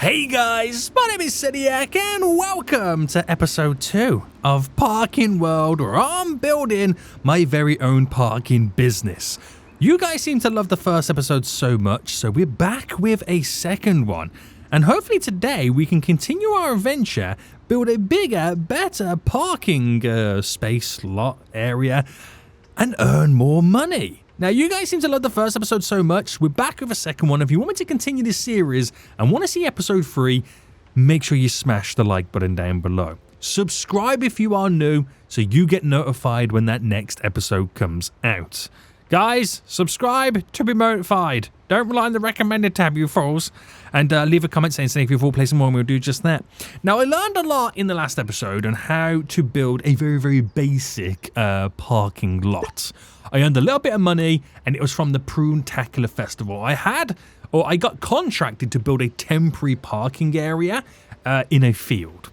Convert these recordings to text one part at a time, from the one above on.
Hey guys, my name is Sanitation and welcome to episode 2 of Parking World, where I'm building my very own parking business. You guys seem to love the first episode so much, so we're back with a second one. And hopefully today we can continue our adventure, build a bigger, better parking space lot area, and earn more money. Now, you guys seem to love the first episode so much, we're back with a second one. If you want me to continue this series and want to see episode 3, make sure you smash the like button down below. Subscribe if you are new, so you get notified when that next episode comes out. Guys, subscribe to be notified. Don't rely on the recommended tab, you fools. And leave a comment saying if you fall play some more and we'll do just that. Now, I learned a lot in the last episode on how to build a very, very basic parking lot. I earned a little bit of money, and it was from the Prune-tacular Festival. I got contracted to build a temporary parking area in a field.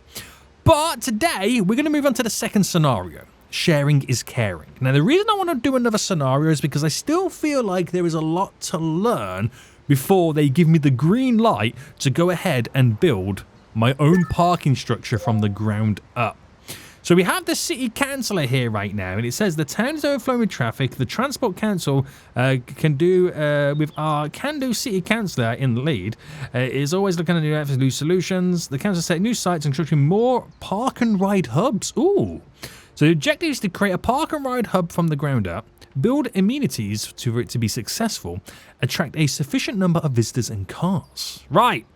But today, we're going to move on to the second scenario. Sharing is caring. Now, the reason I want to do another scenario is because I still feel like there is a lot to learn before they give me the green light to go ahead and build my own parking structure from the ground up. So we have the city councillor here right now, and it says the town is overflowing with traffic. The transport council can do city councillor in the lead is always looking at new solutions. The council set new sites and constructing more park and ride hubs. Ooh. So the objective is to create a park and ride hub from the ground up, build amenities for it to be successful, attract a sufficient number of visitors and cars. Right.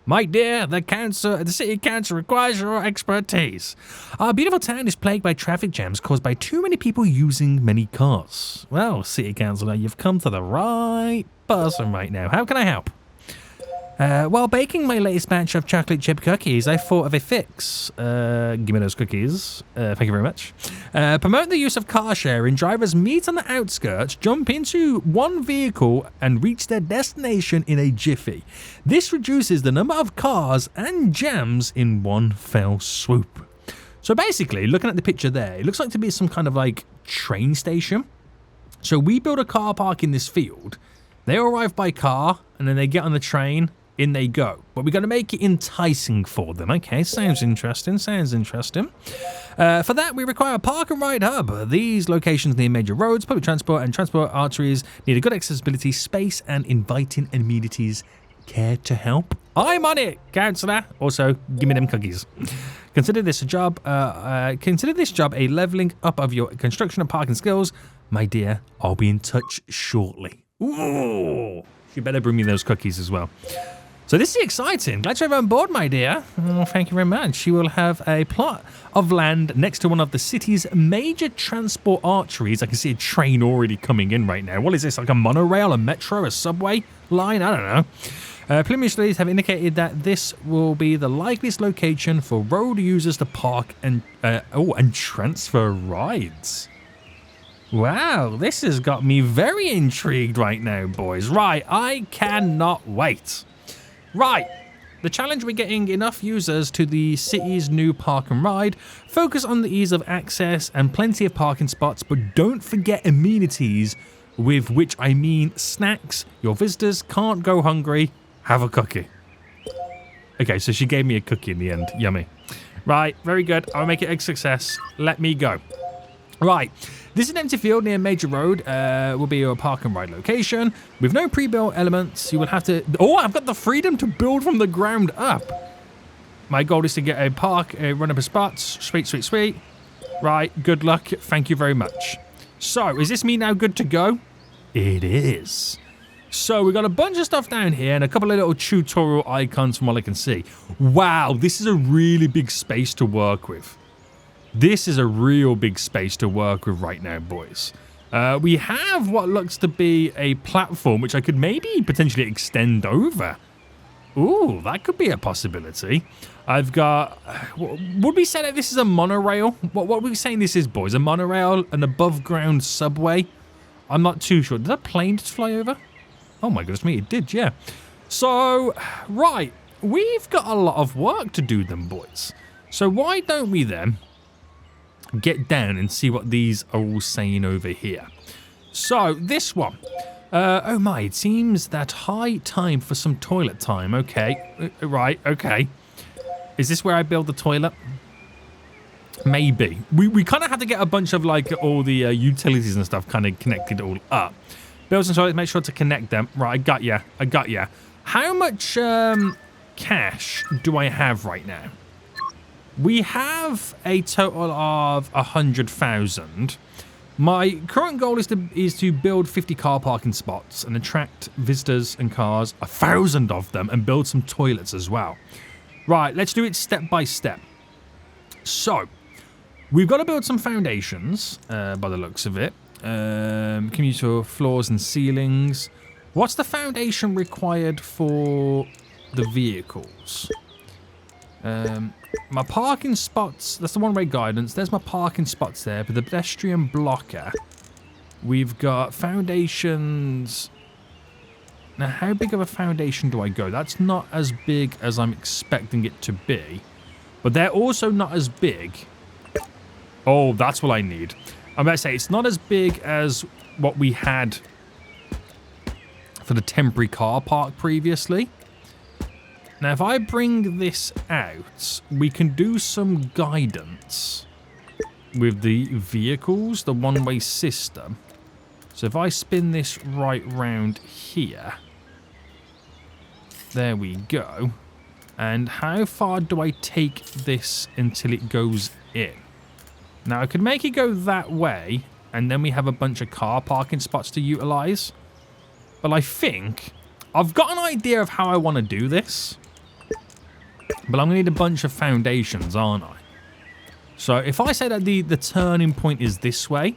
My dear, the city council requires your expertise. Our beautiful town is plagued by traffic jams caused by too many people using many cars. Well, city councillor, you've come to the right person right now. How can I help? While baking my latest batch of chocolate chip cookies, I thought of a fix. Give me those cookies. Thank you very much. Promote the use of car sharing. Drivers meet on the outskirts, jump into one vehicle, and reach their destination in a jiffy. This reduces the number of cars and jams in one fell swoop. So basically, looking at the picture there, it looks like to be some kind of like train station. So we build a car park in this field. They arrive by car, and then they get on the train. In they go. But we're going to make it enticing for them. Okay, sounds interesting. For that, we require a park and ride hub. These locations near major roads, public transport, and transport arteries need a good accessibility, space, and inviting amenities. Care to help? I'm on it, councillor. Also, give me them cookies. Consider this job a leveling up of your construction and parking skills. My dear, I'll be in touch shortly. Ooh, you better bring me those cookies as well. So this is exciting. Glad you have on board, my dear. Oh, thank you very much. You will have a plot of land next to one of the city's major transport arteries. I can see a train already coming in right now. What is this, like a monorail, a metro, a subway line? I don't know. Preliminary studies have indicated that this will be the likeliest location for road users to park and transfer rides. Wow, this has got me very intrigued right now, boys. Right, I cannot wait. Right, the challenge we're getting enough users to the city's new park and ride. Focus on the ease of access and plenty of parking spots, but don't forget amenities, with which I mean snacks. Your visitors can't go hungry. Have a cookie. Okay, so she gave me a cookie in the end. Yummy. Right, very good. I'll make it a success. Let me go. Right, this is an empty field near a major road. Will be your park and ride location. With no pre-built elements, you will have to... Oh, I've got the freedom to build from the ground up. My goal is to get a park, run up a spot. Sweet, sweet, sweet. Right, good luck. Thank you very much. So, is this me now good to go? It is. So, we've got a bunch of stuff down here and a couple of little tutorial icons from what I can see. Wow, this is a really big space to work with. This is a real big space to work with right now, boys. We have what looks to be a platform, which I could maybe potentially extend over. Ooh, that could be a possibility. I've got... Would we say that this is a monorail? What are we saying this is, boys? A monorail? An above-ground subway? I'm not too sure. Did that plane just fly over? Oh my goodness me, it did, yeah. So, right. We've got a lot of work to do then, boys. So why don't we then... get down and see what these are all saying over here. So, this one. Oh my, it seems that high time for some toilet time. Okay, right, okay. Is this where I build the toilet? Maybe. We kind of had to get a bunch of like all the utilities and stuff kind of connected all up. Build some toilets, make sure to connect them. Right, I got ya. How much cash do I have right now? We have a total of 100,000. My current goal is to build 50 car parking spots and attract visitors and cars, 1,000 of them, and build some toilets as well. Right, let's do it step by step. So, we've got to build some foundations, by the looks of it. Commuter floors and ceilings. What's the foundation required for the vehicles? My parking spots, that's the one-way guidance. There's my parking spots there. But the pedestrian blocker, we've got foundations. Now, how big of a foundation do I go? That's not as big as I'm expecting it to be. But they're also not as big. Oh, that's what I need. I'm about to say, it's not as big as what we had for the temporary car park previously. Now, if I bring this out, we can do some guidance with the vehicles, the one-way system. So if I spin this right round here, there we go. And how far do I take this until it goes in? Now, I could make it go that way, and then we have a bunch of car parking spots to utilize. But I think I've got an idea of how I want to do this. But I'm going to need a bunch of foundations, aren't I? So if I say that the turning point is this way,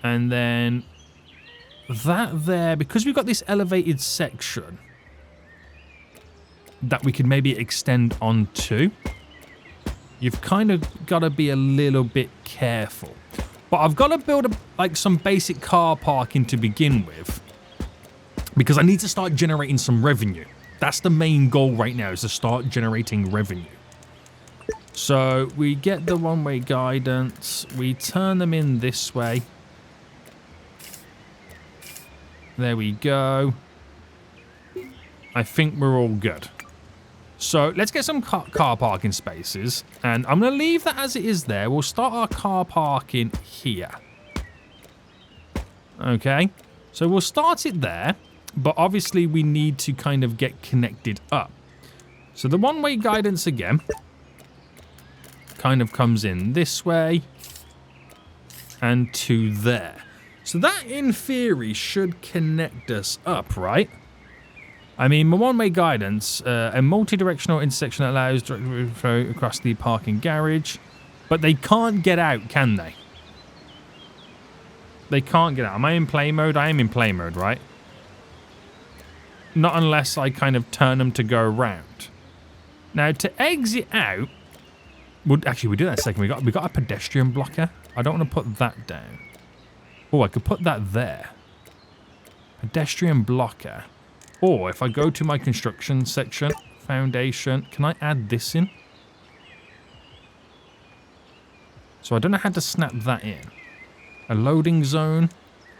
and then that there, because we've got this elevated section that we could maybe extend onto, you've kind of got to be a little bit careful. But I've got to build like some basic car parking to begin with, because I need to start generating some revenue. That's the main goal right now, is to start generating revenue. So we get the one-way guidance. We turn them in this way. There we go. I think we're all good. So let's get some car parking spaces. And I'm going to leave that as it is there. We'll start our car parking here. Okay. So we'll start it there. But obviously we need to kind of get connected up. So the one-way guidance again kind of comes in this way and to there. So that in theory should connect us up, right? I mean, my one-way guidance, a multi-directional intersection that allows direct flow across the parking garage. But they can't get out, can they? They can't get out. Am I in play mode? I am in play mode, right? Not unless I kind of turn them to go around. Now, to exit out... Well, actually, we do that in a second. We got a pedestrian blocker. I don't want to put that down. Oh, I could put that there. Pedestrian blocker. Or if I go to my construction section, foundation, can I add this in? So I don't know how to snap that in. A loading zone.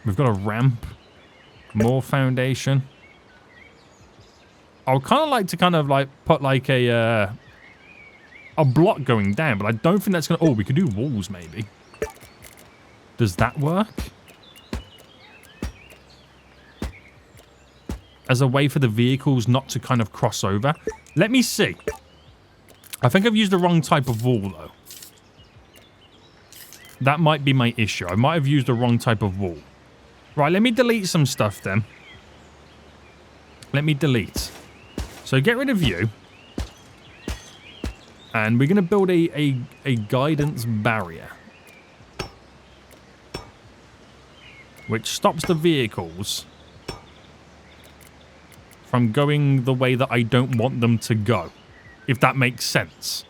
We've got a ramp. More foundation. I would kind of like to kind of like put like a block going down, but I don't think that's going to... Oh, we could do walls maybe. Does that work? As a way for the vehicles not to kind of cross over. Let me see. I think I've used the wrong type of wall though. That might be my issue. I might have used the wrong type of wall. Right, let me delete some stuff then. Let me delete. So get rid of you. And we're going to build a guidance barrier. Which stops the vehicles from going the way that I don't want them to go. If that makes sense.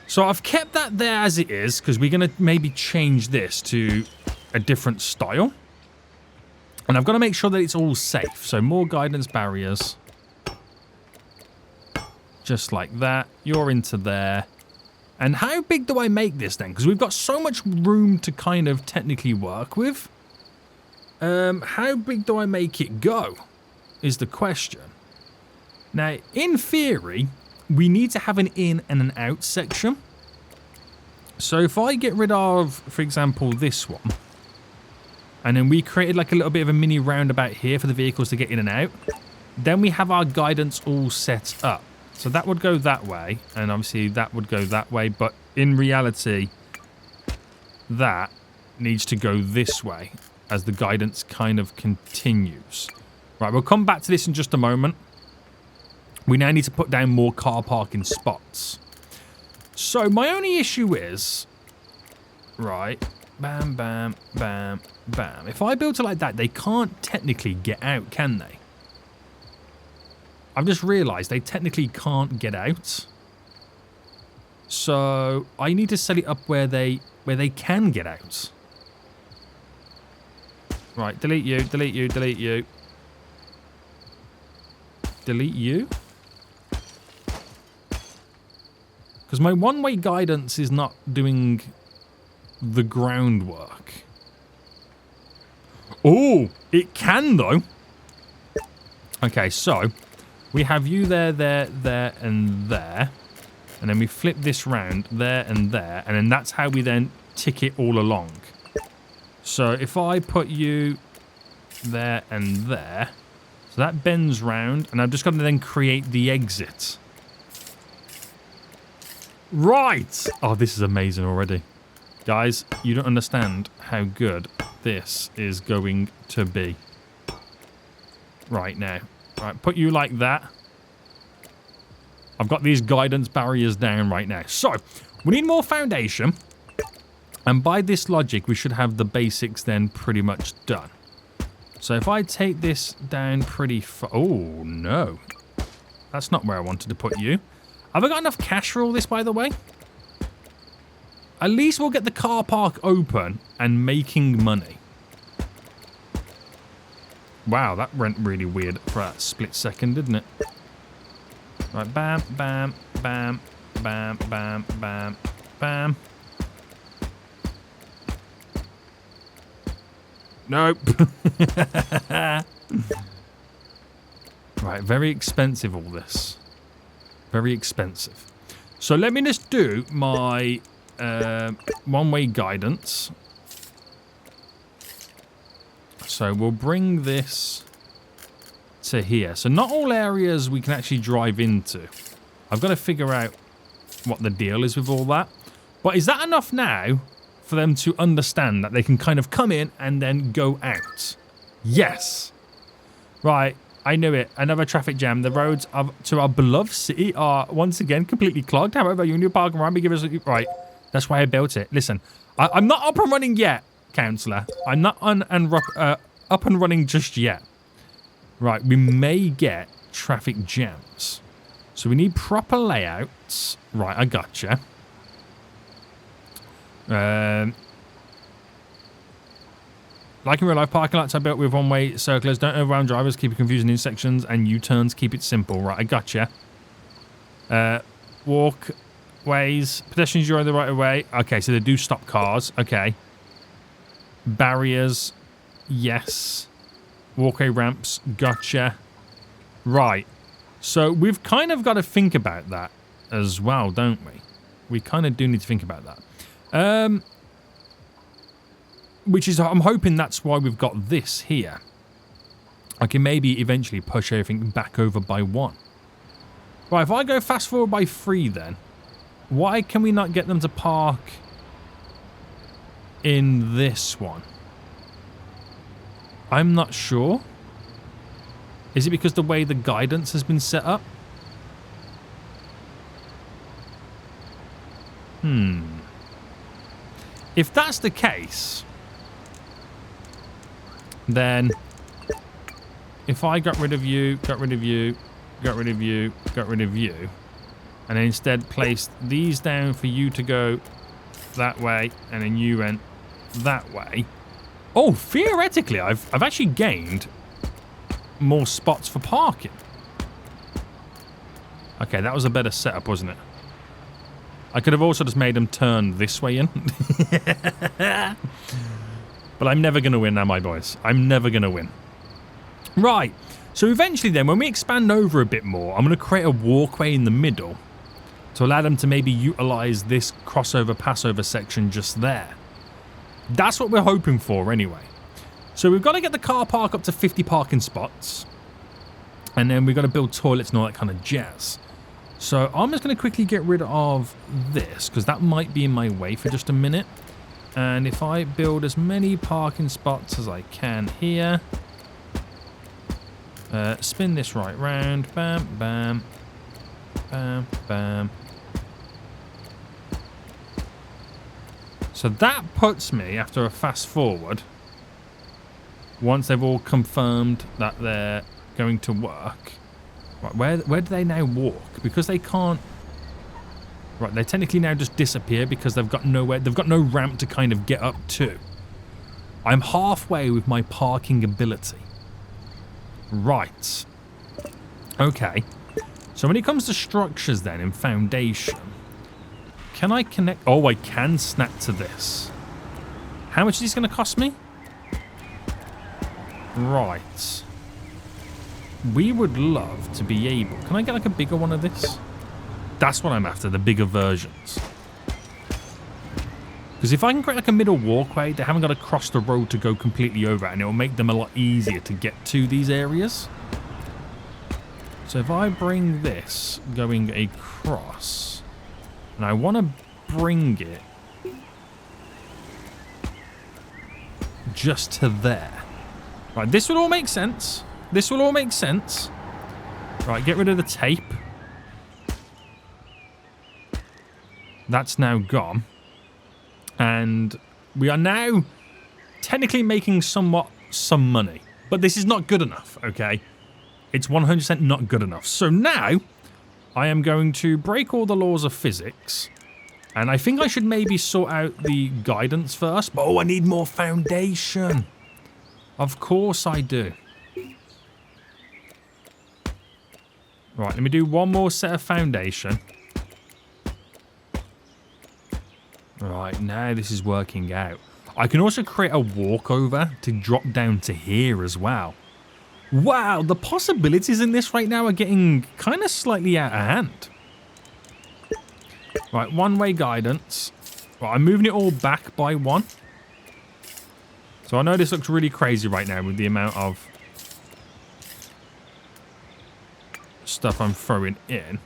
So I've kept that there as it is, because we're going to maybe change this to a different style. And I've got to make sure that it's all safe. So more guidance barriers. Just like that. You're into there. And how big do I make this then? Because we've got so much room to kind of technically work with. How big do I make it go is the question. Now, in theory, we need to have an in and an out section. So if I get rid of, for example, this one, and then we created like a little bit of a mini roundabout here for the vehicles to get in and out, then we have our guidance all set up. So that would go that way, and obviously that would go that way, but in reality, that needs to go this way as the guidance kind of continues. Right, we'll come back to this in just a moment. We now need to put down more car parking spots. So my only issue is, right, bam, bam, bam, bam. If I build it like that, they can't technically get out, can they? I've just realised they technically can't get out. So I need to set it up where they can get out. Right, delete you, delete you, delete you. Delete you? Because my one-way guidance is not doing the groundwork. Oh, it can though. Okay, so we have you there, there, there, and there. And then we flip this round there and there. And then that's how we then tick it all along. So if I put you there and there. So that bends round. And I've just got to then create the exit. Right. Oh, this is amazing already. Guys, you don't understand how good this is going to be. Right now. Right, put you like that. I've got these guidance barriers down right now. So, we need more foundation. And by this logic, we should have the basics then pretty much done. So if I take this down pretty far... Oh, no. That's not where I wanted to put you. Have I got enough cash for all this, by the way? At least we'll get the car park open and making money. Wow, that went really weird for a split second, didn't it? Right, bam, bam, bam, bam, bam, bam, bam. Nope. Right, very expensive all this. Very expensive. So let me just do my one-way guidance. So we'll bring this to here. So not all areas we can actually drive into. I've got to figure out what the deal is with all that. But is that enough now for them to understand that they can kind of come in and then go out? Yes. Right, I knew it. Another traffic jam. The roads to our beloved city are once again completely clogged. However, you new parking around me give us... Right, that's why I built it. Listen, I'm not up and running yet, councillor. I'm not up and running just yet. Right, we may get traffic jams. So we need proper layouts. Right, I gotcha. Like in real life, parking lots are built with one-way circulars. Don't overwhelm drivers, keep it confusing in sections, and U-turns, keep it simple. Right, I gotcha. Walkways. Pedestrians are the right of way. Okay, so they do stop cars. Okay. Barriers. Yes. Walkway ramps. Gotcha. Right. So we've kind of got to think about that as well, don't we? We kind of do need to think about that. Which is, I'm hoping that's why we've got this here. I can maybe eventually push everything back over by 1. Right, if I go fast forward by 3 then, why can we not get them to park in this one? I'm not sure. Is it because the way the guidance has been set up? If that's the case, then if I got rid of you, got rid of you, got rid of you, got rid of you, and then instead placed these down for you to go that way, and then you went that way. Oh, theoretically, I've actually gained more spots for parking. Okay, that was a better setup, wasn't it? I could have also just made them turn this way in. But I'm never going to win, am I, boys? I'm never going to win. Right. So eventually then, when we expand over a bit more, I'm going to create a walkway in the middle to allow them to maybe utilize this crossover, passover section just there. That's what we're hoping for anyway. So we've got to get the car park up to 50 parking spots. And then we've got to build toilets and all that kind of jazz. So I'm just going to quickly get rid of this, because that might be in my way for just a minute. And if I build as many parking spots as I can here. Spin this right round. Bam, bam. Bam, bam. So that puts me, after a fast forward, once they've all confirmed that they're going to work. Right, where do they now walk? Because they can't... Right, they technically now just disappear because they've got nowhere... They've got no ramp to kind of get up to. I'm halfway with my parking ability. Right. Okay. So when it comes to structures then, in foundation... Can I connect... Oh, I can snap to this. How much is this going to cost me? Right. We would love to be able... Can I get like a bigger one of this? That's what I'm after, the bigger versions. Because if I can create like a middle walkway, they haven't got to cross the road to go completely over, and it will make them a lot easier to get to these areas. So if I bring this going across, and I want to bring it just to there. Right, this will all make sense. This will all make sense. Right, get rid of the tape. That's now gone. And we are now technically making some money. But this is not good enough, okay? It's 100% not good enough. So now, I am going to break all the laws of physics. And I think I should maybe sort out the guidance first. But, oh, I need more foundation. Of course I do. Right, let me do one more set of foundation. Right, now this is working out. I can also create a walkover to drop down to here as well. Wow, the possibilities in this right now are getting kind of slightly out of hand. Right, one-way guidance. Right, I'm moving it all back by one. So I know this looks really crazy right now with the amount of stuff I'm throwing in.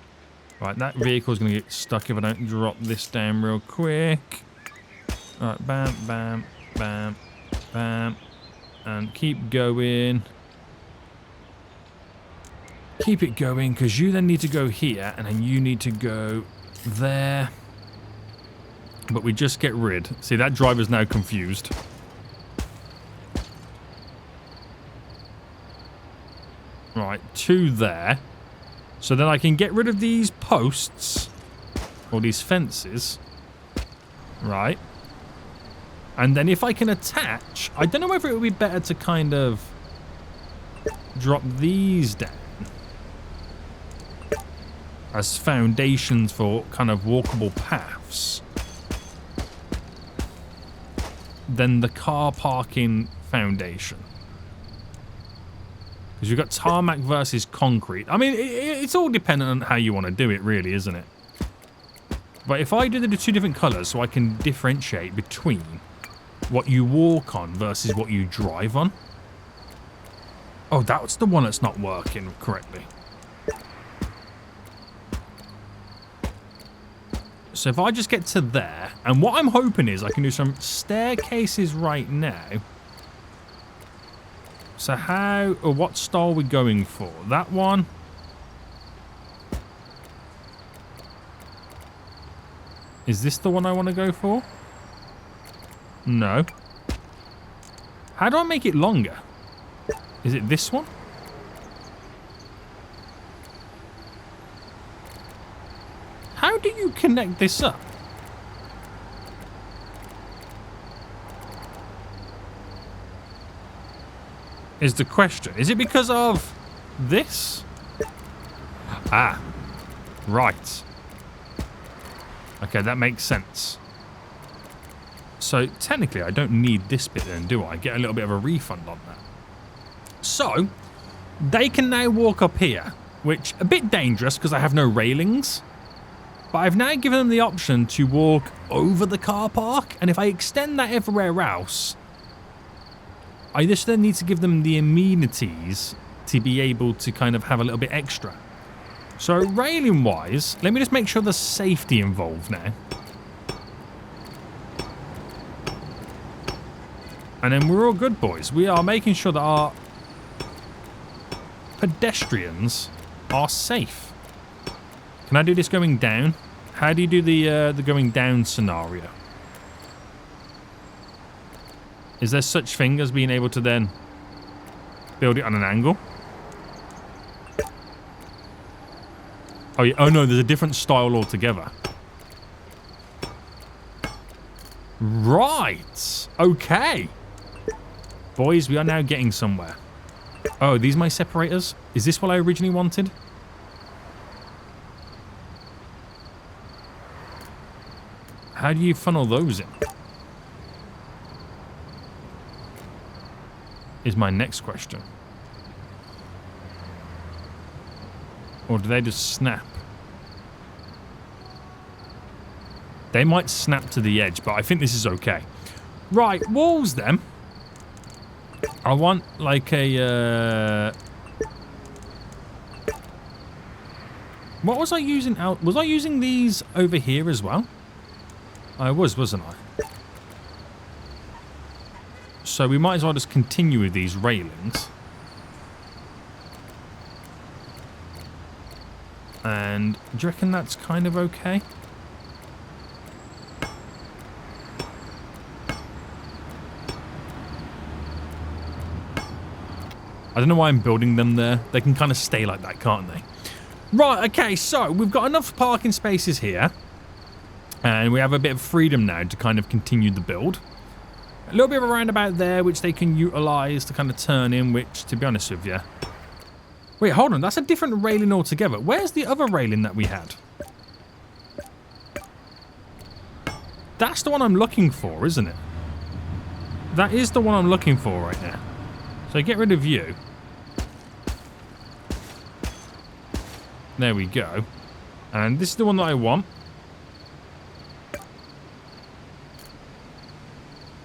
Right, that vehicle's going to get stuck if I don't drop this down real quick. Alright, bam, bam, bam, bam. And keep going. Keep it going, because you then need to go here, and then you need to go there. But we just get rid. See, that driver's now confused. Right, two there. So then I can get rid of these posts, or these fences, right? And then if I can attach, I don't know whether it would be better to kind of drop these down as foundations for kind of walkable paths than the car parking foundation. Because you've got tarmac versus concrete. I mean, it's all dependent on how you want to do it, really, isn't it? But if I do the two different colours so I can differentiate between what you walk on versus what you drive on. Oh, that's the one that's not working correctly. So if I just get to there, and what I'm hoping is I can do some staircases right now. So how, or what style are we going for? That one? Is this the one I want to go for? No. How do I make it longer? Is it this one? How do you connect this up? Is the question. Is it because of this? Ah. Right. Okay, that makes sense. So technically I don't need this bit then, do I? Get a little bit of a refund on that. So they can now walk up here, which a bit dangerous because I have no railings. But I've now given them the option to walk over the car park, and if I extend that everywhere else, I just then need to give them the amenities to be able to kind of have a little bit extra. So railing wise, let me just make sure there's safety involved now. And then we're all good, boys. We are making sure that our pedestrians are safe. Can I do this going down? How do you do the going down scenario? Is there such thing as being able to then build it on an angle? Oh, yeah. Oh no, there's a different style altogether. Right. Okay. Boys, we are now getting somewhere. Oh, are these my separators? Is this what I originally wanted? How do you funnel those in? Is my next question. Or do they just snap? They might snap to the edge, but I think this is okay. Right, walls then. I want like a... What was I using out? Was I using these over here as well? I was, wasn't I? So we might as well just continue with these railings. And do you reckon that's kind of okay? I don't know why I'm building them there. They can kind of stay like that, can't they? Right, okay, so we've got enough parking spaces here. And we have a bit of freedom now to kind of continue the build. A little bit of a roundabout there, which they can utilise to kind of turn in, which, to be honest with you... Wait, hold on, that's a different railing altogether. Where's the other railing that we had? That's the one I'm looking for, isn't it? That is the one I'm looking for right now. So get rid of you. There we go. And this is the one that I want.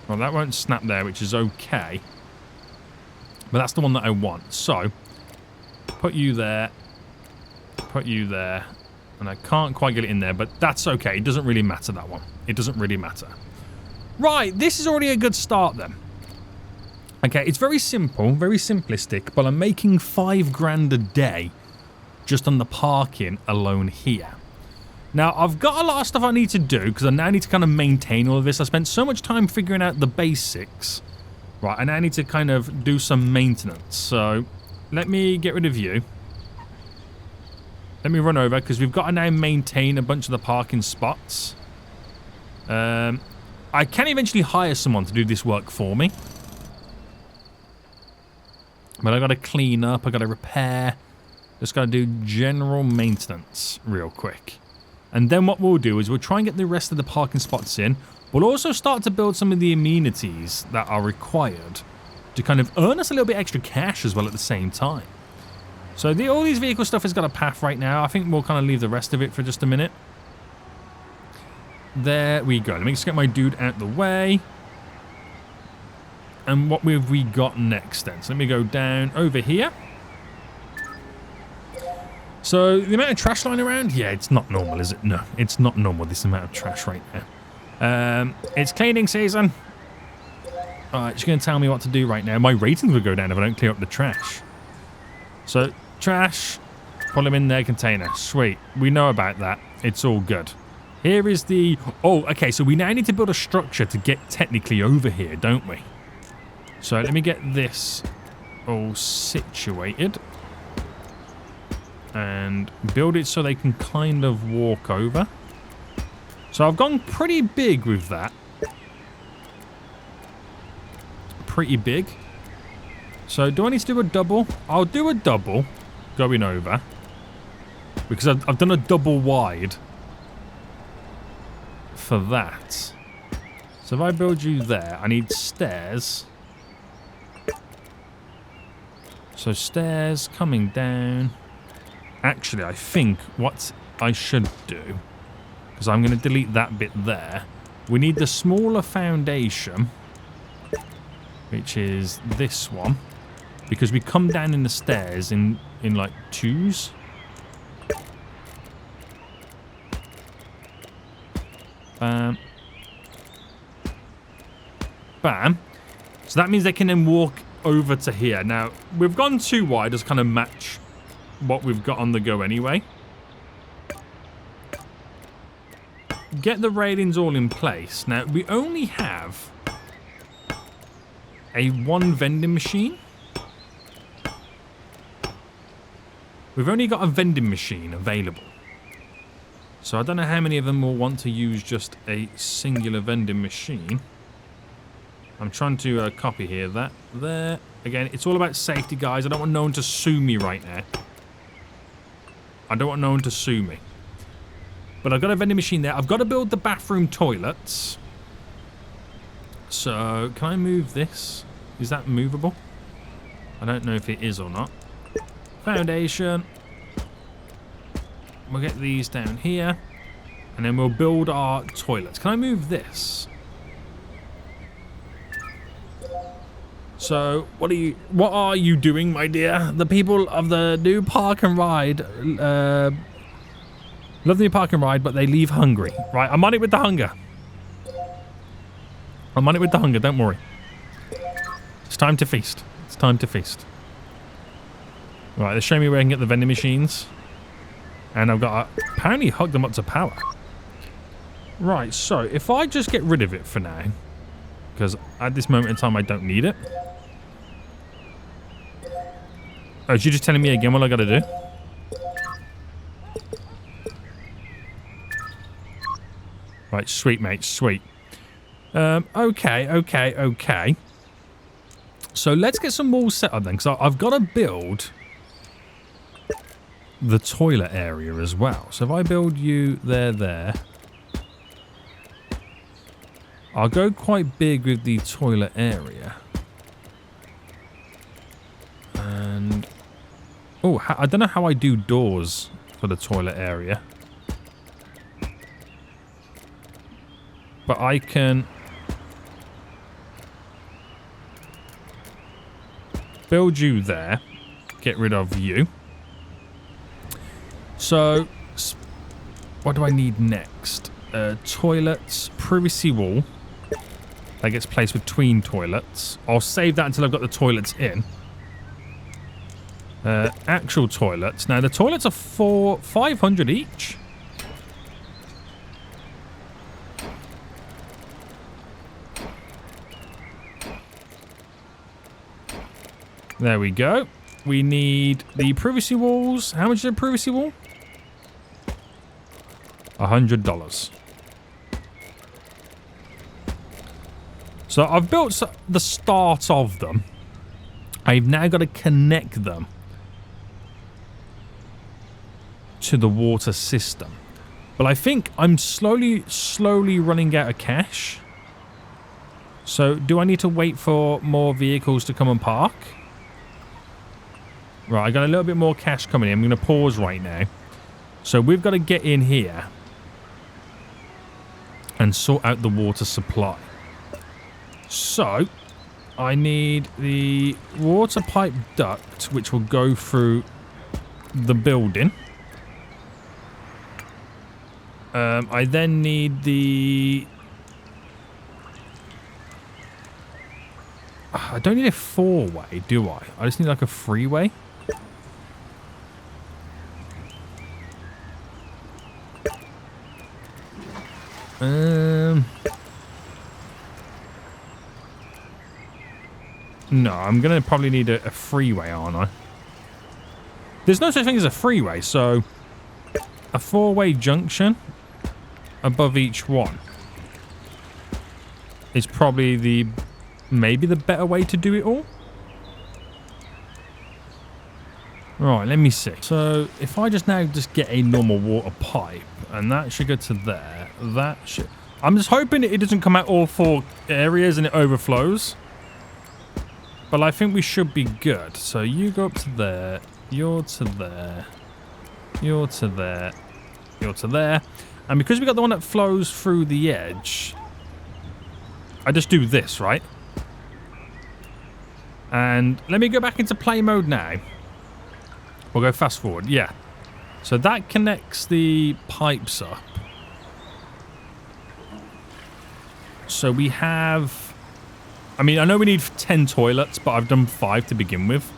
Well, that won't snap there, which is okay. But that's the one that I want. So, put you there. Put you there. And I can't quite get it in there, but that's okay. It doesn't really matter, that one. It doesn't really matter. Right, this is already a good start then. Okay, it's very simple, very simplistic, but I'm making $5 a day just on the parking alone here. Now, I've got a lot of stuff I need to do because I now need to kind of maintain all of this. I spent so much time figuring out the basics. Right, I now need to kind of do some maintenance. So, let me get rid of you. Let me run over because we've got to now maintain a bunch of the parking spots. I can eventually hire someone to do this work for me. But I've got to clean up, I've got to repair. Just got to do general maintenance real quick. And then what we'll do is we'll try and get the rest of the parking spots in. We'll also start to build some of the amenities that are required to kind of earn us a little bit extra cash as well at the same time. So all these vehicle stuff has got a path right now. I think we'll kind of leave the rest of it for just a minute. There we go. Let me just get my dude out the way. And what have we got next then? So let me go down over here. So the amount of trash lying around, yeah, it's not normal, is it? No, it's not normal, this amount of trash right now. It's cleaning season. Alright, she's going to tell me what to do right now. My ratings will go down if I don't clear up the trash. So, trash, put them in their container. Sweet, we know about that. It's all good. Here is the... Oh, okay, so we now need to build a structure to get technically over here, don't we? So let me get this all situated. And build it so they can kind of walk over. So I've gone pretty big with that. Pretty big. So do I need to do a double? I'll do a double going over. Because I've done a double wide for that. So So if I build you there, I need stairs. So stairs coming down. Actually, I think what I should do, because I'm going to delete that bit there, we need the smaller foundation, which is this one, because we come down in the stairs in like twos. Bam. Bam. So that means they can then walk over to here. Now, we've gone too wide as kind of match what we've got on the go anyway. Get the railings all in place. Now, we only have one vending machine. We've only got a vending machine available. So I don't know how many of them will want to use just a singular vending machine. I'm trying to copy here. That there. Again, it's all about safety, guys. I don't want no one to sue me right now. I don't want no one to sue me. But I've got a vending machine there. I've got to build the bathroom toilets. So, can I move this? Is that movable? I don't know if it is or not. Foundation. We'll get these down here. And then we'll build our toilets. Can I move this? So, what are you doing, my dear? The people of the new park and ride love the new park and ride, but they leave hungry. Right, I'm on it with the hunger. I'm on it with the hunger, don't worry. It's time to feast. It's time to feast. Right, they're showing me where I can get the vending machines. And I've got to apparently hook them up to power. Right, so if I just get rid of it for now, because at this moment in time I don't need it. Oh, you're just telling me again what I got to do? Right, sweet, mate, sweet. Okay. So let's get some walls set up then, because I've got to build the toilet area as well. So if I build you there. I'll go quite big with the toilet area. And... oh, I don't know how I do doors for the toilet area. But I can... build you there. Get rid of you. So, what do I need next? Toilets, privacy wall. That gets placed between toilets. I'll save that until I've got the toilets in. Actual toilets. Now, the toilets are $500 each. There we go. We need the privacy walls. How much is a privacy wall? $100. So I've built the start of them. I've now got to connect them to the water system. But I think I'm slowly running out of cash. So do I need to wait for more vehicles to come and park? Right, I got a little bit more cash coming in. I'm going to pause right now. So we've got to get in here and sort out the water supply. So I need the water pipe duct, which will go through the building. I then need the... I don't need a four-way, do I? I just need like a three-way. No, I'm going to probably need a freeway, aren't I? There's no such thing as a freeway, so a four-way junction above each one is probably maybe the better way to do it all. Right, let me see. So if I just get a normal water pipe, and that should go to there, that should... I'm just hoping it doesn't come out all 4 areas and it overflows. But I think we should be good. So you go up to there. You're to there. You're to there. You're to there. And because we got the one that flows through the edge, I just do this, right? And let me go back into play mode now. We'll go fast forward. Yeah. So that connects the pipes up. So we have... I mean, I know we need 10 toilets, but I've done 5 to begin with.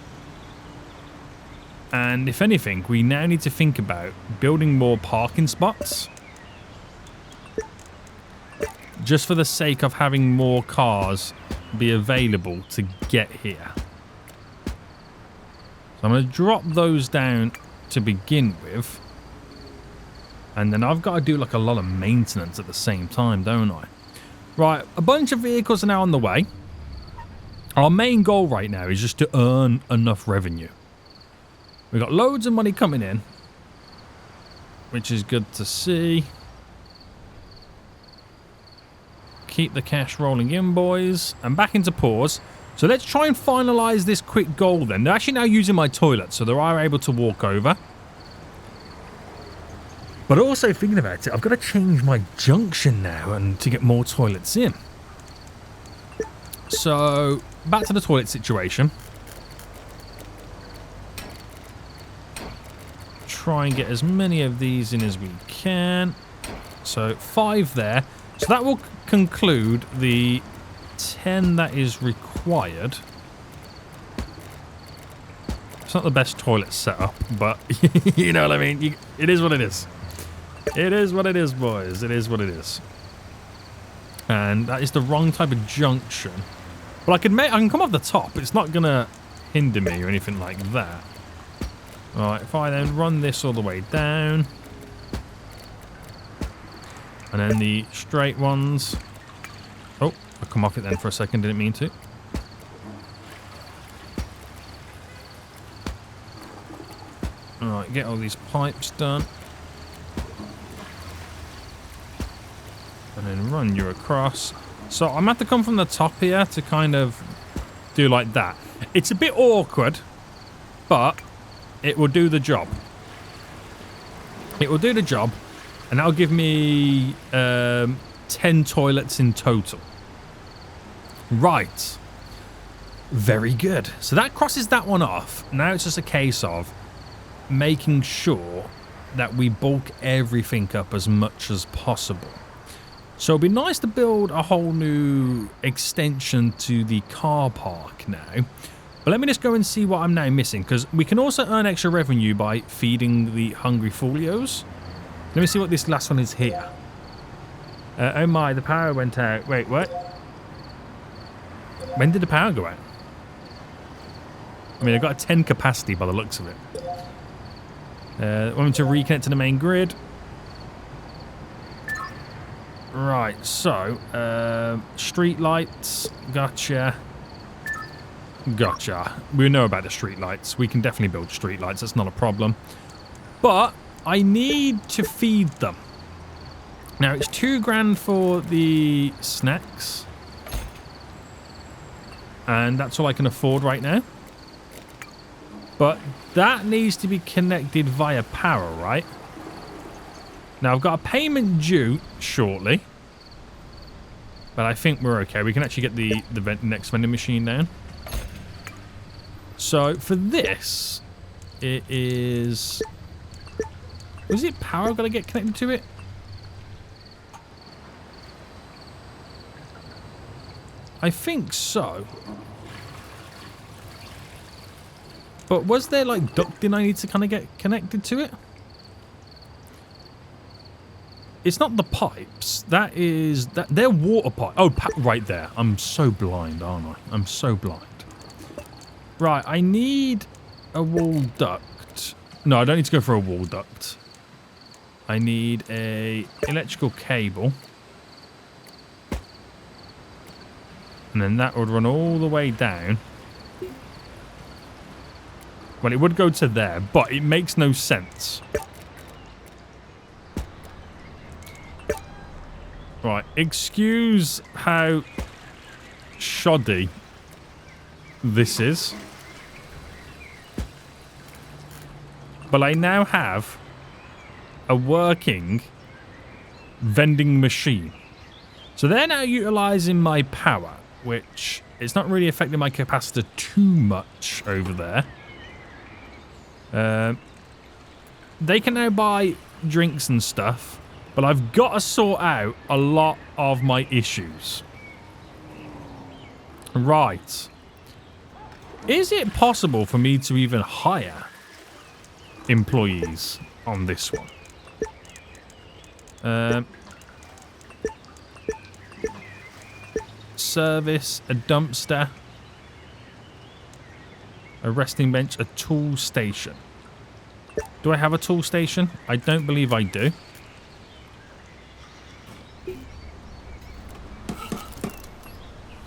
And if anything, we now need to think about building more parking spots. Just for the sake of having more cars be available to get here. So I'm going to drop those down to begin with. And then I've got to do like a lot of maintenance at the same time, don't I? Right, a bunch of vehicles are now on the way. Our main goal right now is just to earn enough revenue. We've got loads of money coming in, which is good to see. Keep the cash rolling in, boys. And back into pause. So let's try and finalize this quick goal then. They're actually now using my toilet, so they are able to walk over. But also thinking about it, I've got to change my junction now and to get more toilets in. So back to the toilet situation. Try and get as many of these in as we can. So 5 there. So that will conclude the 10 that is required. It's not the best toilet setup, but you know what I mean. It is what it is. It is what it is, boys. It is what it is. And that is the wrong type of junction. But I can come off the top. It's not gonna hinder me or anything like that. Alright, if I then run this all the way down. And then the straight ones. Oh, I'll come off it then for a second. Didn't mean to. Alright, get all these pipes done. And then run you across. So I'm going to have to come from the top here to kind of do like that. It's a bit awkward, but it will do the job. It will do the job. And that'll give me 10 toilets in total. Right. Very good. So that crosses that one off. Now it's just a case of making sure that we bulk everything up as much as possible. So it'd be nice to build a whole new extension to the car park now. But let me just go and see what I'm now missing, because we can also earn extra revenue by feeding the hungry folios. Let me see what this last one is here. Oh my, the power went out. Wait, what? When did the power go out? I mean, I've got a 10 capacity by the looks of it. Want me to reconnect to the main grid. Right, so, street lights, gotcha. Gotcha. We know about the street lights. We can definitely build street lights, that's not a problem. But I need to feed them. Now, it's $2,000 for the snacks. And that's all I can afford right now. But that needs to be connected via power, right? Now, I've got a payment due shortly. But I think we're okay. We can actually get the next vending machine down. So, for this, it is... Was it power I've got to get connected to it? I think so. But was there, like, ducting I need to kind of get connected to it? It's not the pipes. That is... They're water pipes. Oh, right there. I'm so blind, aren't I? I'm so blind. Right, I need a wall duct. No, I don't need to go for a wall duct. I need a electrical cable. And then that would run all the way down. Well, it would go to there, but it makes no sense. Right, excuse how shoddy this is. But I now have a working vending machine. So they're now utilizing my power, which it's not really affecting my capacitor too much over there. They can now buy drinks and stuff, but I've got to sort out a lot of my issues. Right. Is it possible for me to even hire employees on this one? Service, a dumpster, a resting bench, a tool station. Do I have a tool station? I don't believe I do.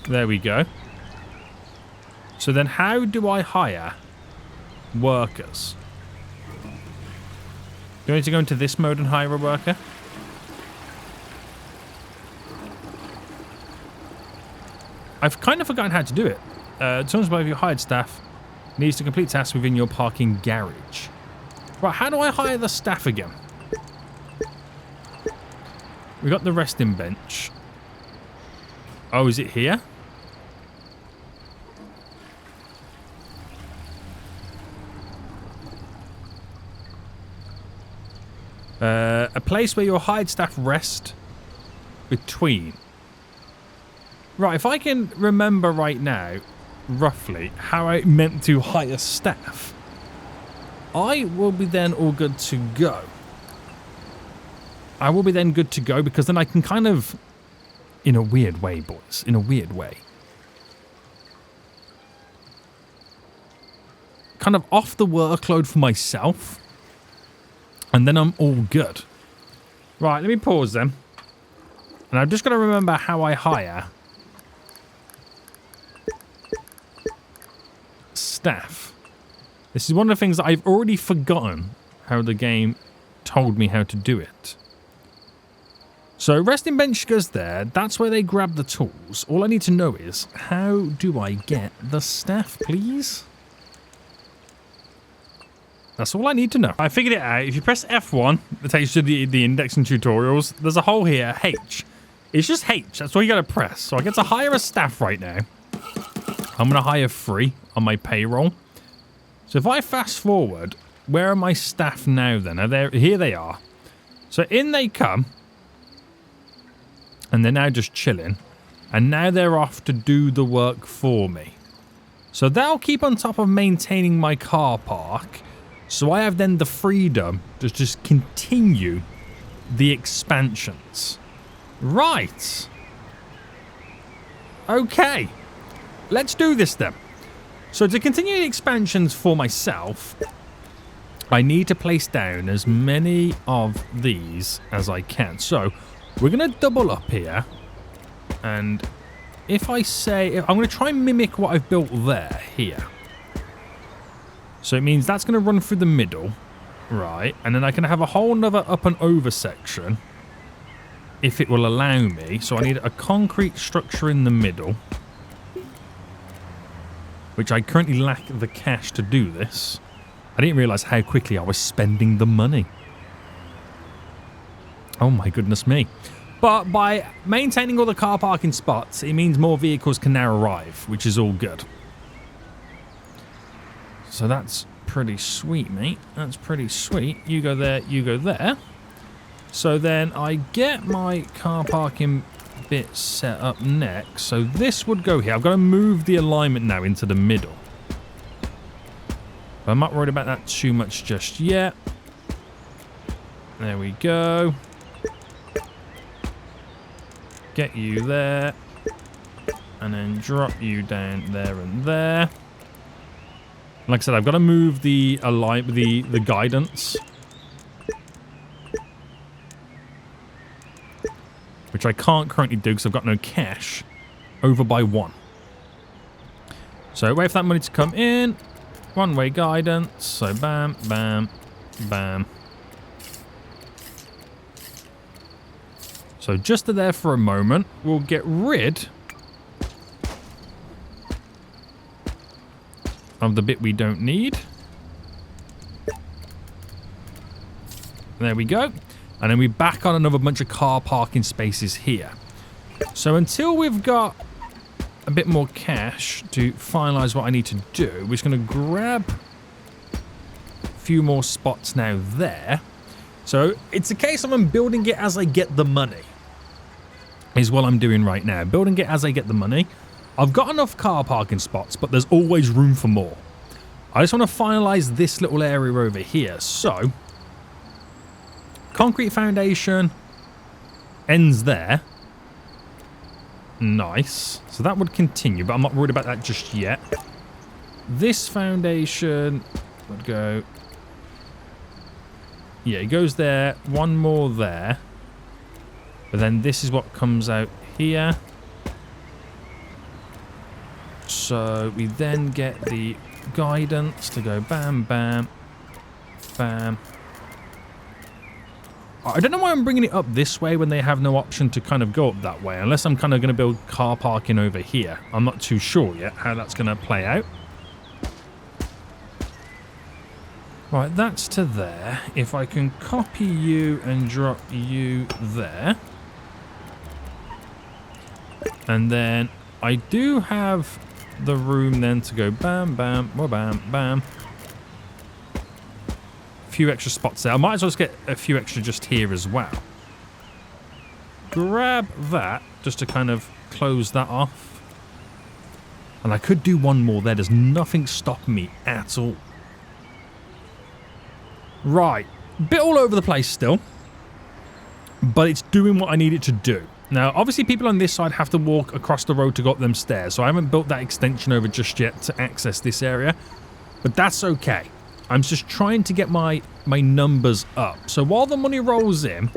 There we go. So then how do I hire workers? Do I need to go into this mode and hire a worker? I've kind of forgotten how to do it. Terms of your hired staff needs to complete tasks within your parking garage. Right, how do I hire the staff again? We got the resting bench. Oh, is it here? A place where your hired staff rest between. Right, if I can remember right now, roughly, how I meant to hire staff, I will be then all good to go. I will be then good to go because then I can kind of, in a weird way, boys, in a weird way, kind of off the workload for myself, and then I'm all good. Right, let me pause then. And I've just got to remember how I hire staff. This is one of the things that I've already forgotten how the game told me how to do it. So resting bench goes there. That's where they grab the tools. All I need to know is, how do I get the staff, please? That's all I need to know. I figured it out. If you press F1, it takes you to the indexing tutorials. There's a hole here, H. It's just H. That's all you got to press. So I get to hire a staff right now. I'm going to hire 3 on my payroll. So if I fast forward, where are my staff now then? Here they are. So in they come. And they're now just chilling. And now they're off to do the work for me. So they'll keep on top of maintaining my car park. So I have then the freedom to just continue the expansions. Right. Okay. Let's do this then. So to continue the expansions for myself, I need to place down as many of these as I can. So we're going to double up here. And if I say, I'm going to try and mimic what I've built there, here. So it means that's going to run through the middle, right? And then I can have a whole nother up and over section, if it will allow me. So I need a concrete structure in the middle, which I currently lack the cash to do this. I didn't realise how quickly I was spending the money. Oh my goodness me. But by maintaining all the car parking spots, it means more vehicles can now arrive, which is all good. So that's pretty sweet, mate. That's pretty sweet. You go there, you go there. So then I get my car parking bit set up next. So this would go here. I've got to move the alignment now into the middle. But I'm not worried about that too much just yet. There we go. Get you there. And then drop you down there and there. Like I said, I've got to move the the guidance, which I can't currently do because I've got no cash, over by 1. So wait for that money to come in. One-way guidance. So bam, bam, bam. So So just there for a moment, we'll get rid of the bit we don't need. There we go. And then we back on another bunch of car parking spaces here. So until we've got a bit more cash to finalize what I need to do, we're just going to grab a few more spots now there. So it's a case of I'm building it as I get the money, is what I'm doing right now. Building it as I get the money. I've got enough car parking spots, but there's always room for more. I just want to finalize this little area over here. So concrete foundation ends there. Nice. So that would continue, but I'm not worried about that just yet. This foundation would go... Yeah, it goes there. One more there. But then this is what comes out here. So we then get the guidance to go bam, bam, bam. I don't know why I'm bringing it up this way when they have no option to kind of go up that way. Unless I'm kind of going to build car parking over here. I'm not too sure yet how that's going to play out. Right, that's to there. If I can copy you and drop you there. And then I do have the room then to go bam, bam, bam, bam. Few extra spots there. I might as well just get a few extra just here as well. Grab that just to kind of close that off. And I could do one more there. There's nothing stopping me at all. Right. Bit all over the place still. But it's doing what I need it to do. Now, obviously people on this side have to walk across the road to go up them stairs. So I haven't built that extension over just yet to access this area. But that's okay. I'm just trying to get my numbers up. So while the money rolls in,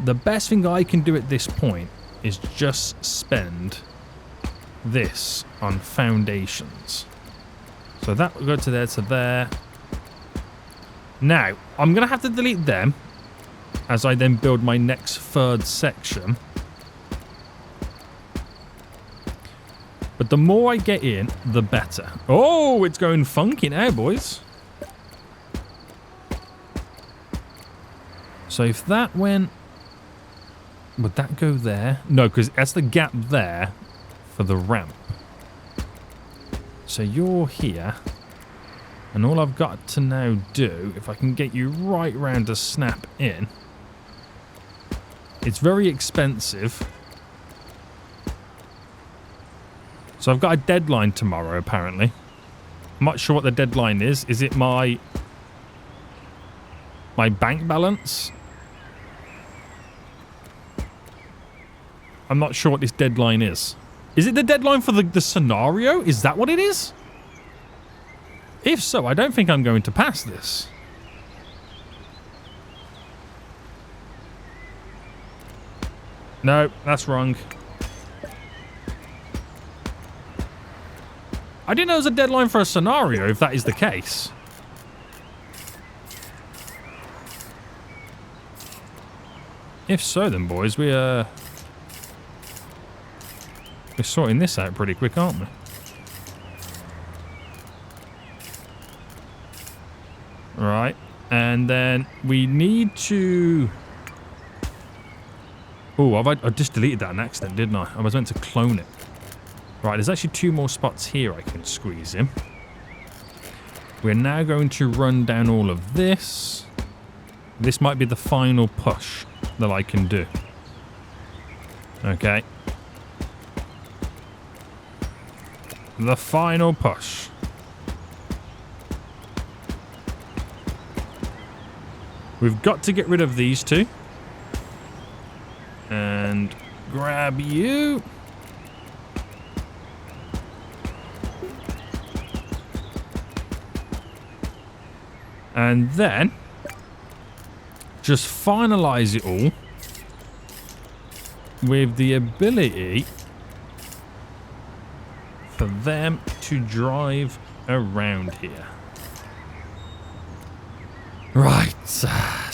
the best thing I can do at this point is just spend this on foundations. So that will go to there. Now, I'm going to have to delete them as I then build my next third section. But the more I get in, the better. Oh, it's going funky now, boys. So if that went... Would that go there? No, because that's the gap there for the ramp. So you're here. And all I've got to now do, if I can get you right round to snap in... It's very expensive. So I've got a deadline tomorrow, apparently. I'm not sure what the deadline is. Is it my bank balance? I'm not sure what this deadline is. Is it the deadline for the scenario? Is that what it is? If so, I don't think I'm going to pass this. No, that's wrong. I didn't know there was a deadline for a scenario, if that is the case. If so, then, boys, we're sorting this out pretty quick, aren't we? Right, and then we need to... Oh, I just deleted that on accident, didn't I? I was meant to clone it. Right, there's actually 2 more spots here I can squeeze in. We're now going to run down all of this. This might be the final push that I can do. Okay. The final push. We've got to get rid of these 2. And grab you. And then just finalize it all with the ability for them to drive around here. Right,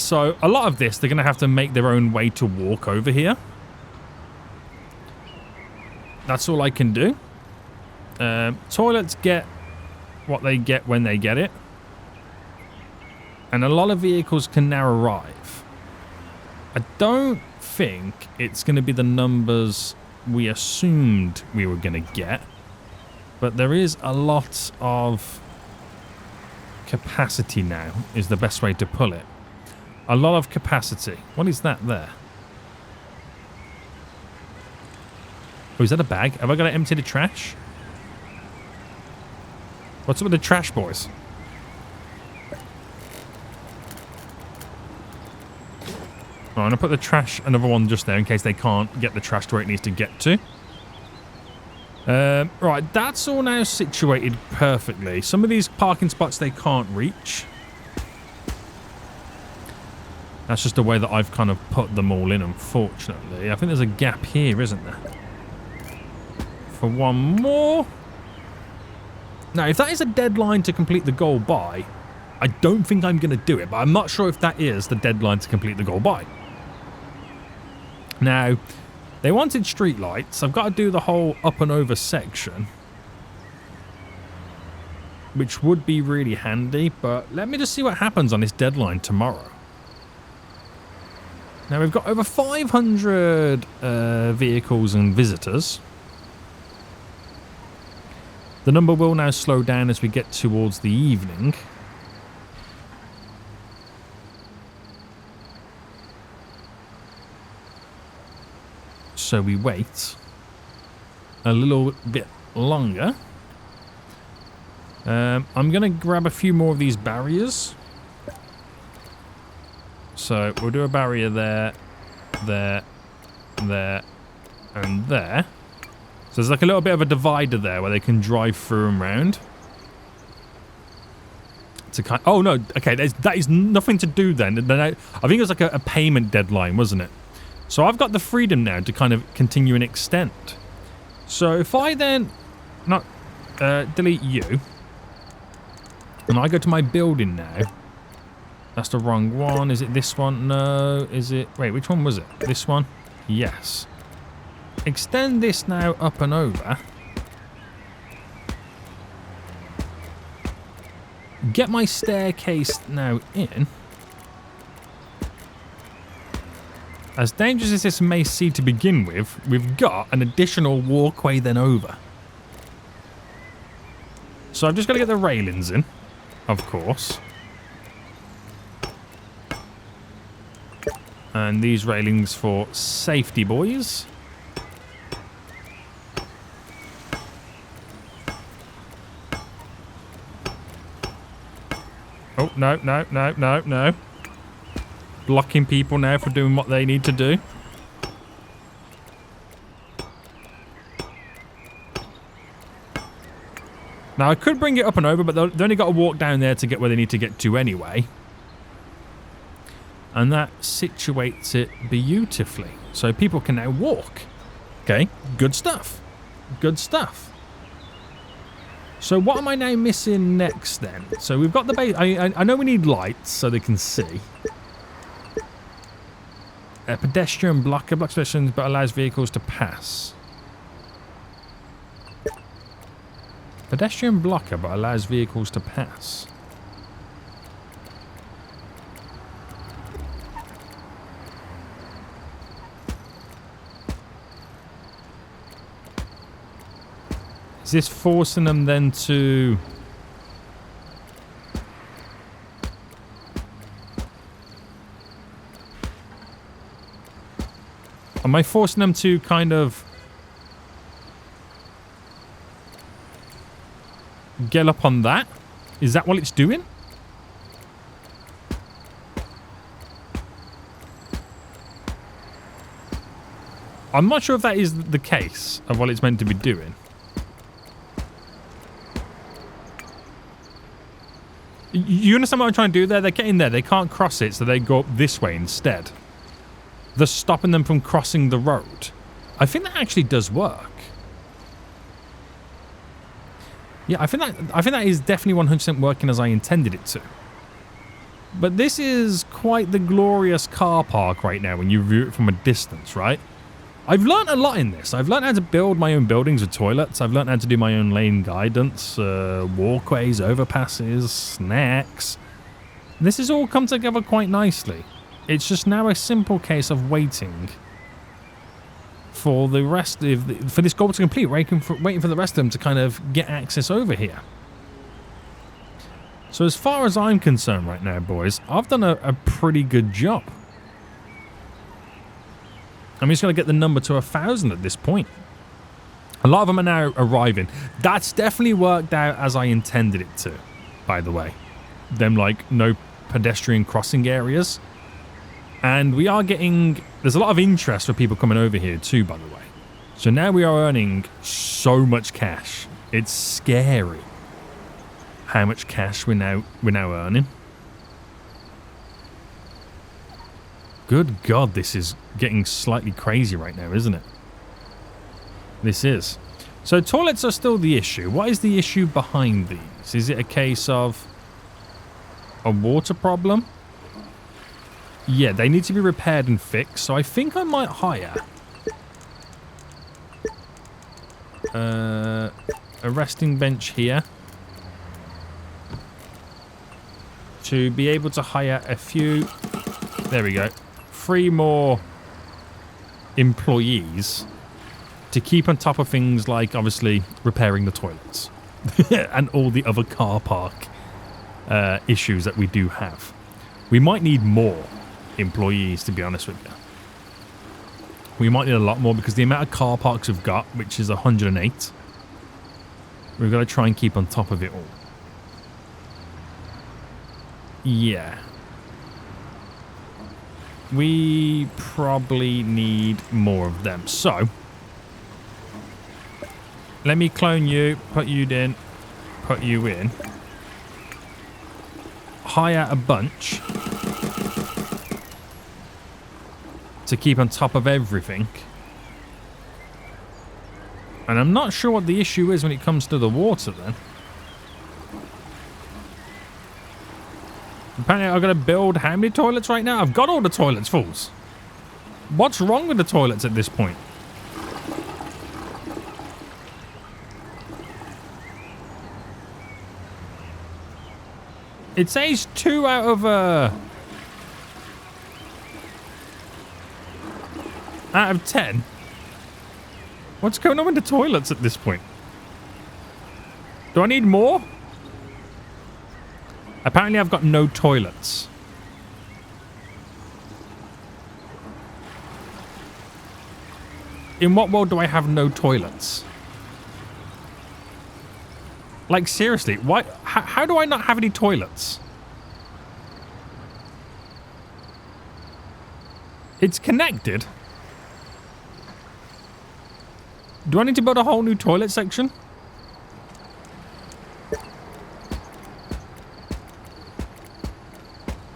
So a lot of this, they're going to have to make their own way to walk over here. That's all I can do. Toilets get what they get when they get it. And a lot of vehicles can now arrive. I don't think it's going to be the numbers we assumed we were going to get. But there is a lot of capacity now, is the best way to pull it. A lot of capacity. What is that there? Oh, is that a bag? Have I got to empty the trash? What's up with the trash, boys? Oh, I'm going to put the trash, another one just there in case they can't get the trash to where it needs to get to. Right, that's all now situated perfectly. Some of these parking spots they can't reach. That's just the way that I've kind of put them all in, unfortunately. I think there's a gap here, isn't there? For one more. Now, if that is a deadline to complete the goal by, I don't think I'm going to do it, but I'm not sure if that is the deadline to complete the goal by. Now, they wanted street lights. I've got to do the whole up and over section, which would be really handy, but let me just see what happens on this deadline tomorrow. Now, we've got over 500 vehicles and visitors. The number will now slow down as we get towards the evening. So we wait a little bit longer. I'm going to grab a few more of these barriers. So we'll do a barrier there, there, there, and there. So there's like a little bit of a divider there where they can drive through and round. Oh no, okay, that is nothing to do then. I think it was like a payment deadline, wasn't it? So I've got the freedom now to kind of continue and extend. So if I then delete you, and I go to my building now. That's the wrong one. Is it this one? No. Is it? Wait, which one was it? This one? Yes. Extend this now up and over. Get my staircase now in. As dangerous as this may seem to begin with, we've got an additional walkway then over. So I've just got to get the railings in, of course. And these railings for safety, boys. Oh, no, no, no, no, no. Blocking people now for doing what they need to do. Now, I could bring it up and over, but they've only got to walk down there to get where they need to get to anyway. And that situates it beautifully. So people can now walk. Okay, good stuff. Good stuff. So what am I now missing next then? So we've got the base. I know we need lights so they can see. A pedestrian blocker blocks pedestrians but allows vehicles to pass. Pedestrian blocker but allows vehicles to pass. Is this forcing them then to... Am I forcing them to kind of get up on that? Is that what it's doing? I'm not sure if that is the case of what it's meant to be doing. You understand what I'm trying to do there? They're getting there. They can't cross it, so they go up this way instead. They're stopping them from crossing the road. I think that actually does work. Yeah, I think that is definitely 100% working as I intended it to. But this is quite the glorious car park right now when you view it from a distance, right? I've learned a lot in this. I've learned how to build my own buildings with toilets. I've learned how to do my own lane guidance, walkways, overpasses, snacks. This has all come together quite nicely. It's just now a simple case of waiting for the rest of for this goal to complete, waiting for the rest of them to kind of get access over here. So as far as I'm concerned right now, boys, I've done a pretty good job. I'm just going to get the number to 1,000 at this point. A lot of them are now arriving. That's definitely worked out as I intended it to, by the way. Them, like, no pedestrian crossing areas. And we are getting... There's a lot of interest for people coming over here too, by the way. So now we are earning so much cash. It's scary how much cash we're now earning. Good God, this is getting slightly crazy right now, isn't it? This is. So toilets are still the issue. What is the issue behind these? Is it a case of a water problem? Yeah, they need to be repaired and fixed. So I think I might hire a resting bench here to be able to hire a few... There we go. 3 more employees to keep on top of things like, obviously, repairing the toilets and all the other car park issues that we do have. We might need more employees, to be honest with you. We might need a lot more because the amount of car parks we've got, which is 108, we've got to try and keep on top of it all. Yeah. We probably need more of them. So, let me clone you, put you in, put you in. Hire a bunch to keep on top of everything. And I'm not sure what the issue is when it comes to the water then. Apparently I've got to build how many toilets right now? I've got all the toilets, fools. What's wrong with the toilets at this point? It says 2 out of 10. What's going on with the toilets at this point? Do I need more? Apparently I've got no toilets. In what world do I have no toilets? Like, seriously, why? How do I not have any toilets? It's connected. Do I need to build a whole new toilet section?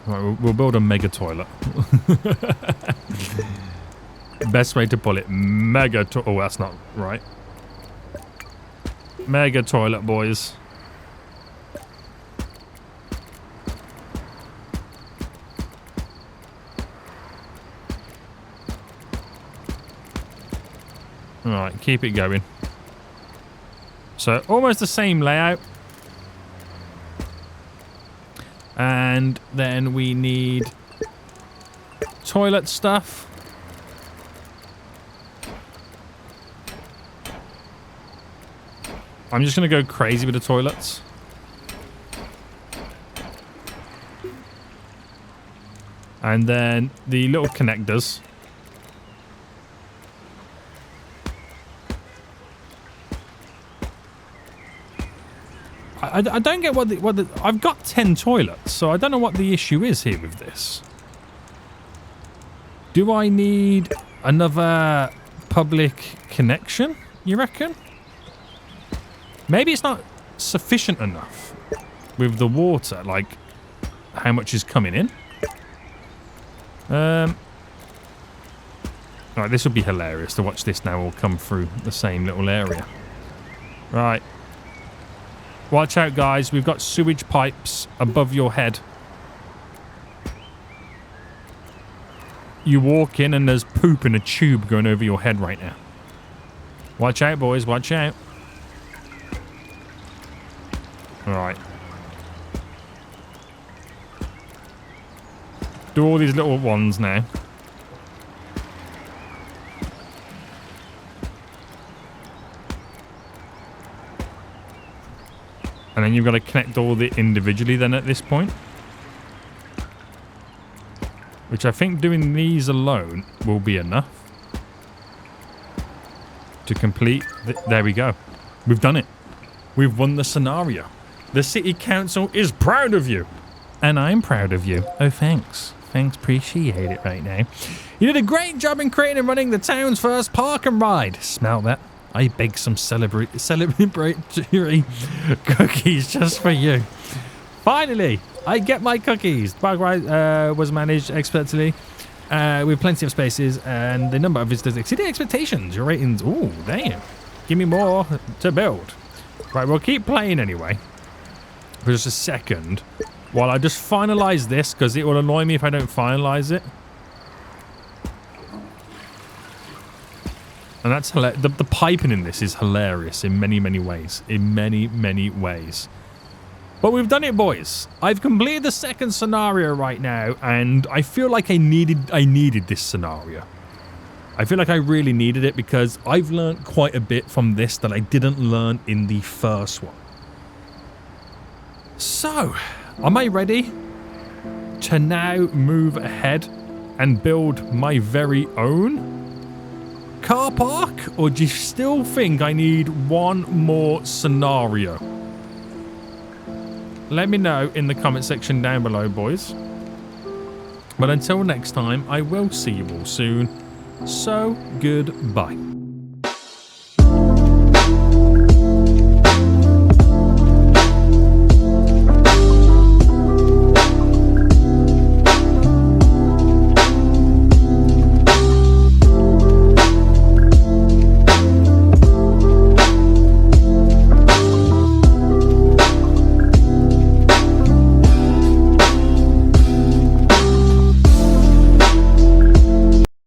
Right, we'll build a mega toilet. Best way to pull it. Oh, that's not right. Mega toilet, boys. Alright, keep it going. So, almost the same layout. And then we need toilet stuff. I'm just going to go crazy with the toilets. And then the little connectors. I don't get what the... I've got 10 toilets, so I don't know what the issue is here with this. Do I need another public connection, you reckon? Maybe it's not sufficient enough with the water, like how much is coming in. Alright, this would be hilarious to watch this now all come through the same little area. Right. Watch out, guys. We've got sewage pipes above your head. you walk in and there's poop in a tube going over your head right now. Watch out, boys. Watch out. Alright. Do all these little ones now. And then you've got to connect all the individually then at this point. Which I think doing these alone will be enough to complete. There we go. We've done it. We've won the scenario. The city council is proud of you. And I'm proud of you. Oh, thanks. Thanks, appreciate it right now. You did a great job in creating and running the town's first park and ride. Smell that? I baked some celebratory cookies just for you. Finally, I get my cookies. The park ride was managed expertly with plenty of spaces and the number of visitors exceeded expectations. Your ratings, ooh, damn. Give me more to build. Right, we'll keep playing anyway. For just a second. While I just finalize this, because it will annoy me if I don't finalize it. And that's hilarious. The piping in this is hilarious in many, many ways. In many, many ways. But we've done it, boys. I've completed the second scenario right now, and I feel like I needed this scenario. I feel like I really needed it because I've learned quite a bit from this that I didn't learn in the first one. So, am I ready to now move ahead and build my very own car park? Or do you still think I need one more scenario? Let me know in the comment section down below, boys. But until next time, I will see you all soon. So, goodbye.